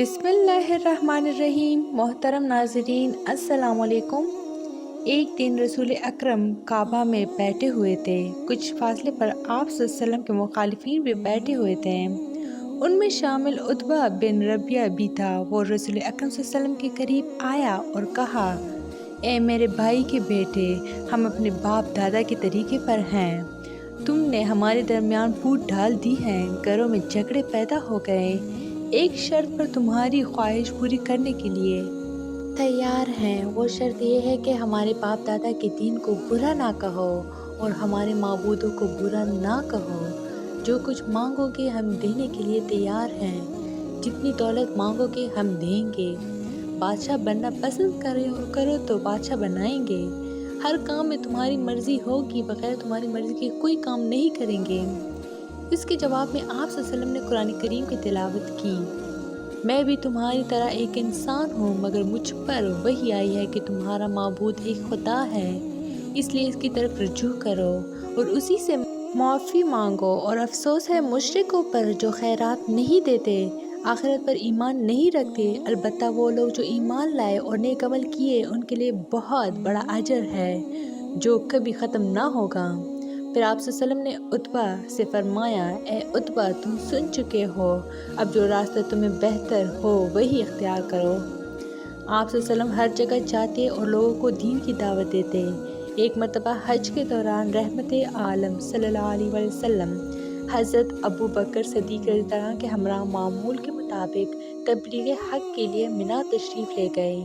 बिस्मिल्लाहिर्रहमानिर्रहीम। मोहतरम नाज़रीन, अस्सलाम वालेकुम। एक दिन रसूल अकरम काबा में बैठे हुए थे। कुछ फासले पर आप सल्लल्लाहु के मुखालिफिन भी बैठे हुए थे। उनमें शामिल उतबा बिन रबिया भी था। वो रसूल अकरम सल्लल्लाहु के करीब आया और कहा, ए मेरे भाई के बेटे, हम अपने बाप दादा के तरीके पर हैं। तुमने हमारे दरमियान फूट डाल दी है, घरों में झगड़े पैदा हो गए। एक शर्त पर तुम्हारी ख्वाहिश पूरी करने के लिए तैयार हैं। वो शर्त ये है कि हमारे बाप दादा के दीन को बुरा ना कहो और हमारे माबूदों को बुरा ना कहो। जो कुछ मांगोगे हम देने के लिए तैयार हैं। जितनी दौलत मांगोगे हम देंगे। बादशाह बनना पसंद करो तो बादशाह बनाएंगे। हर काम में तुम्हारी मर्जी होगी, बगैर तुम्हारी मर्जी के कोई काम नहीं करेंगे। इसके जवाब में आप सल्लल्लाहु ने कुरान करीम की तिलावत की। मैं भी तुम्हारी तरह एक इंसान हूँ, मगर मुझ पर वही आई है कि तुम्हारा माबूद एक खुदा है, इसलिए इसकी तरफ रुजू करो और उसी से माफ़ी मांगो। और अफसोस है मुशरिकों पर जो खैरात नहीं देते, आखिरत पर ईमान नहीं रखते। अलबत्ता वो लोग जो ईमान लाए और नेक अमल किए, उनके लिए बहुत बड़ा अजर है जो कभी ख़त्म ना होगा। फिर आप सल्लल्लाहु ने उतबा से फरमाया, ए उतबा, तुम सुन चुके हो, अब जो रास्ता तुम्हें बेहतर हो वही इख्तियार करो। आप सल्लल्लाहु हर जगह जाते और लोगों को दीन की दावत देते। एक मरतबा हज के दौरान रहमत आलम सल्लल्लाहु अलैहि वसल्लम हज़रत अबू बकर सिद्दीक़ रज़ियल्लाहु अन्हु के हमरा मामूल के मुताबिक तबलीग हक़ के लिए मिना तशरीफ़ ले गए,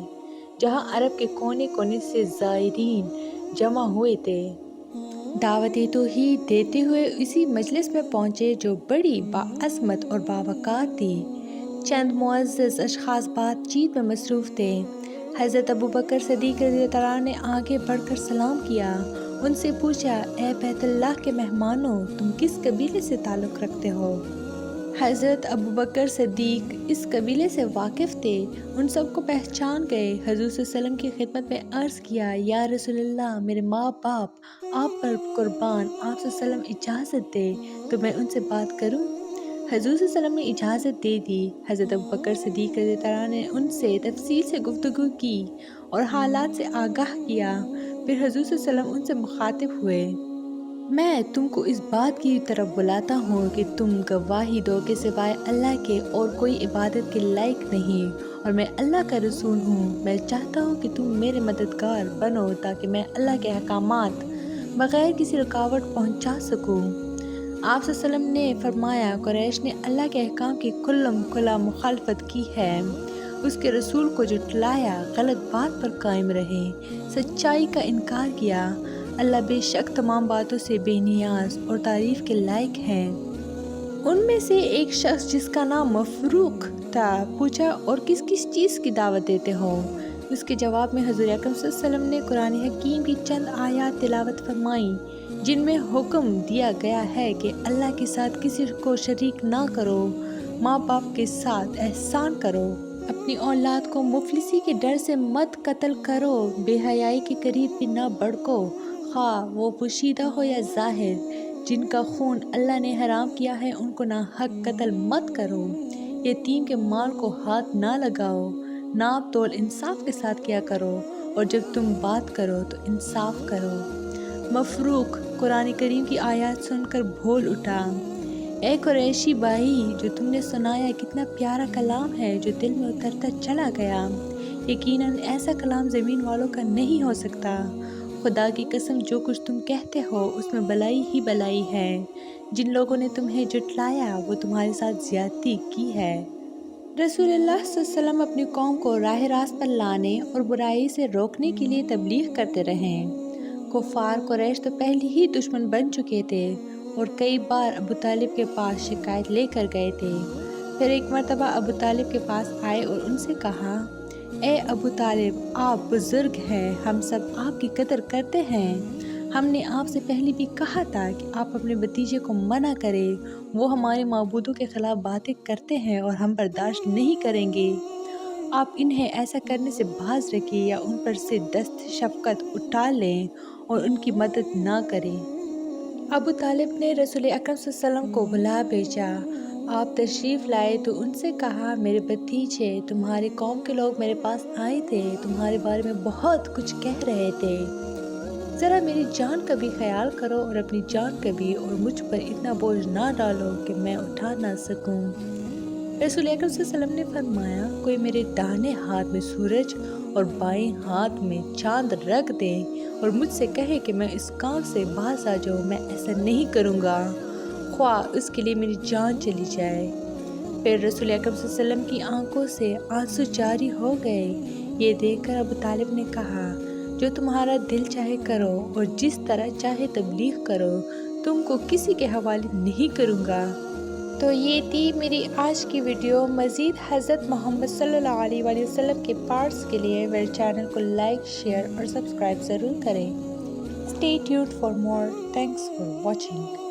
जहाँ अरब के कोने कोने से ज़ायरीन जमा हुए थे। दावत तौहीद देते हुए इसी मजलिस में पहुँचे जो बड़ी बाअज़मत और बावक़ार थी। चंद मुअज़्ज़ज़ अशख़ास बातचीत में मसरूफ़ थे। हज़रत अबू बकर सिद्दीक़ रज़ियल्लाहु अन्हु ने आगे बढ़कर सलाम किया। उनसे पूछा, ए बैतुल्लाह के मेहमानों, तुम किस कबीले से ताल्लुक़ रखते हो? हज़रत अबू बकर सिद्दीक़ इस कबीले से वाकिफ़ थे। उन सबको पहचान गए। हज़ूर सल्लल्लाहु की खिदमत में अर्ज़ किया, या रसूलल्लाह, मेरे माँ बाप आप पर कुर्बान, आप सल्लल्लाहु इजाज़त दे तो मैं उनसे बात करूं। हज़ूर सल्लल्लाहु ने इजाज़त दे दी। हज़रत अबू बकर सिद्दीक़ रज़ियल्लाहु अन्हु ने उनसे तफ़सील से गुफ्तगू की और हालात से आगाह किया। फिर हज़ूर सल्लल्लाहु उनसे मुखातिब हुए, मैं तुमको इस बात की तरफ बुलाता हूँ कि तुम गवाही दो कि सिवाय अल्लाह के और कोई इबादत के लायक नहीं, और मैं अल्लाह का रसूल हूँ। मैं चाहता हूँ कि तुम मेरे मददगार बनो ताकि मैं अल्लाह के अहकामात बग़ैर किसी रुकावट पहुँचा सकूँ। आप सल्लल्लाहु ने फरमाया, कुरैश ने अल्लाह के अहकाम की कुल्लम कुल्ला मुखालफत की है, उसके रसूल को जुटलाया, गलत बात पर कायम रहे, सच्चाई का इनकार किया। अल्लाह बेशक तमाम बातों से बेनियाज और तारीफ़ के लायक हैं। उनमें से एक शख्स जिसका नाम मफरूक था पूछा, और किस किस चीज़ की दावत देते हो? उसके जवाब में हज़ूर अकरम सल्लल्लाहु अलैहि वसल्लम ने कुरान हकीम की चंद आयात तिलावत फरमाई, जिनमें हुक्म दिया गया है कि अल्लाह के साथ किसी को शरीक ना करो, माँ बाप के साथ एहसान करो, अपनी औलाद को मुफलिसी के डर से मत कत्ल करो, बेहयाई के करीब भी ना बढ़को, हाँ वो पोशीदा हो या ज़ाहिर। जिनका खून अल्लाह ने हराम किया है उनको ना हक कत्ल मत करो। यतीम के माल को हाथ ना लगाओ। नाप तोल इंसाफ के साथ किया करो, और जब तुम बात करो तो इंसाफ करो। मफरूक कुरान करीम की आयत सुनकर बोल उठा, ए कुरैशी भाई, जो तुमने सुनाया कितना प्यारा कलाम है जो दिल में उतरता चला गया। यकीनन ऐसा कलाम ज़मीन वालों का नहीं हो सकता। खुदा की कसम, जो कुछ तुम कहते हो उसमें भलाई ही भलाई है। जिन लोगों ने तुम्हें जुटलाया वो तुम्हारे साथ ज़्यादती की है। रसूलुल्लाह सल्लल्लाहु अलैहि वसल्लम अपनी कौम को राह रास्त पर लाने और बुराई से रोकने के लिए तबलीग करते रहे। कुफ़ार कुरैश तो पहले ही दुश्मन बन चुके थे और कई बार अबू तालिब के पास शिकायत लेकर गए थे। फिर एक मरतबा अबू तालिब के पास आए और उनसे कहा, ए अबू तालिब, आप बुज़ुर्ग हैं, हम सब आपकी कदर करते हैं। हमने आपसे पहले भी कहा था कि आप अपने भतीजे को मना करें, वो हमारे माबूदों के ख़िलाफ़ बातें करते हैं और हम बर्दाश्त नहीं करेंगे। आप इन्हें ऐसा करने से बाज रखिए या उन पर से दस्त शफ़क़त उठा लें और उनकी मदद ना करें। अबू तालिब ने रसूल अकरम सल्लल्लाहु अलैहि वसल्लम को बुला भेजा। آپ تشریف لائے تو ان سے کہا، میرے بھتیجے، تمہاری قوم کے لوگ میرے پاس آئے تھے، تمہارے بارے میں بہت کچھ کہہ رہے تھے، ذرا میری جان کا بھی خیال کرو اور اپنی جان کا بھی، اور مجھ پر اتنا بوجھ نہ ڈالو کہ میں اٹھا نہ سکوں۔ رسول اکرم صلی اللہ علیہ وسلم نے فرمایا، کوئی میرے داہنے ہاتھ میں سورج اور بائیں ہاتھ میں چاند رکھ دے اور مجھ سے کہے کہ میں اس کام سے باز آ جاؤں، میں ایسا نہیں کروں گا، خواہ اس کے لیے میری جان چلی جائے۔ پھر رسول اکرم صلی اللہ علیہ وسلم کی آنکھوں سے آنسو جاری ہو گئے۔ یہ دیکھ کر ابو طالب نے کہا، جو تمہارا دل چاہے کرو اور جس طرح چاہے تبلیغ کرو، تم کو کسی کے حوالے نہیں کروں گا۔ تو یہ تھی میری آج کی ویڈیو۔ مزید حضرت محمد صلی اللہ علیہ وآلہ وسلم کے پارٹس کے لیے میرے چینل کو لائک، شیئر اور سبسکرائب ضرور کریں۔ Stay tuned for more. Thanks for watching.